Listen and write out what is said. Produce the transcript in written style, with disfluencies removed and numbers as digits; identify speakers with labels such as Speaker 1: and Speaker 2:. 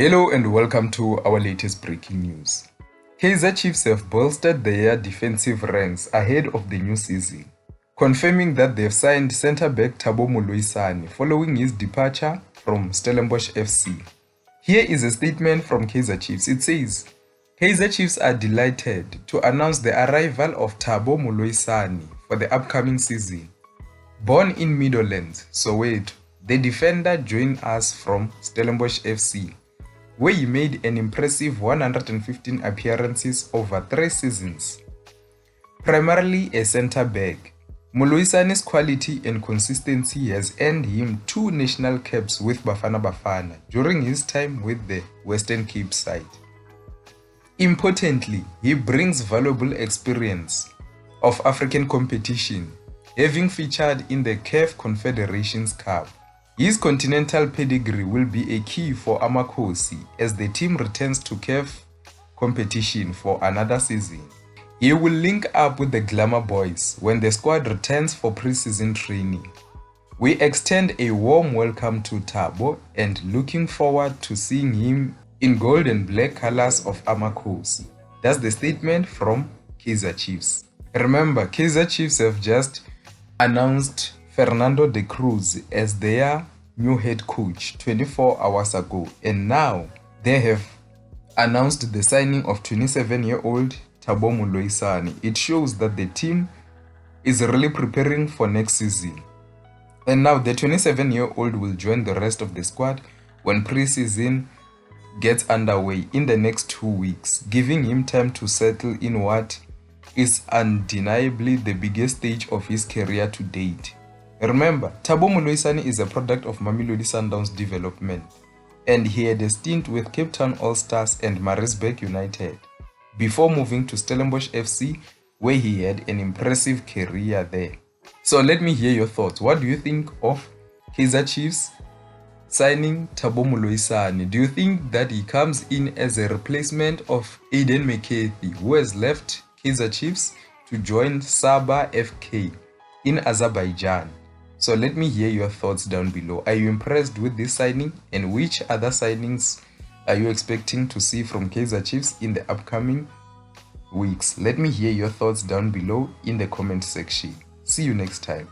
Speaker 1: Hello and welcome to our latest breaking news. Kaizer Chiefs have bolstered their defensive ranks ahead of the new season, confirming that they've signed centre-back Thabo Moloisane following his departure from Stellenbosch FC. Here is a statement from Kaizer Chiefs. It says, Kaizer Chiefs are delighted to announce the arrival of Thabo Moloisane for the upcoming season. Born in Meadowlands, Soweto, the defender joined us from Stellenbosch FC, where he made an impressive 115 appearances over 3 seasons. Primarily a centre-back, Moloisane's quality and consistency has earned him 2 national caps with Bafana Bafana during his time with the Western Cape side. Importantly, he brings valuable experience of African competition, having featured in the CAF Confederations Cup. His continental pedigree will be a key for Amakhosi as the team returns to CAF competition for another season. He will link up with the Glamour Boys when the squad returns for pre-season training. We extend a warm welcome to Thabo and looking forward to seeing him in gold and black colors of Amakhosi. That's the statement from Kaizer Chiefs. Remember, Kaizer Chiefs have just announced Fernando de Cruz as their new head coach 24 hours ago, and now they have announced the signing of 27-year-old Thabo Moloisane. It shows that the team is really preparing for next season. And now the 27-year-old will join the rest of the squad when pre-season gets underway in the next 2 weeks, giving him time to settle in what is undeniably the biggest stage of his career to date. Remember, Thabo Moloisane is a product of Mamelodi Sundowns development, and he had a stint with Cape Town All Stars and Maritzburg United before moving to Stellenbosch FC, where he had an impressive career there. So let me hear your thoughts. What do you think of Kaizer Chiefs signing Thabo Moloisane? Do you think that he comes in as a replacement of Aiden McCarthy, who has left Kaizer Chiefs to join Sabah FK in Azerbaijan? So let me hear your thoughts down below. Are you impressed with this signing, and which other signings are you expecting to see from Kaizer Chiefs in the upcoming weeks? Let me hear your thoughts down below in the comment section. See you next time.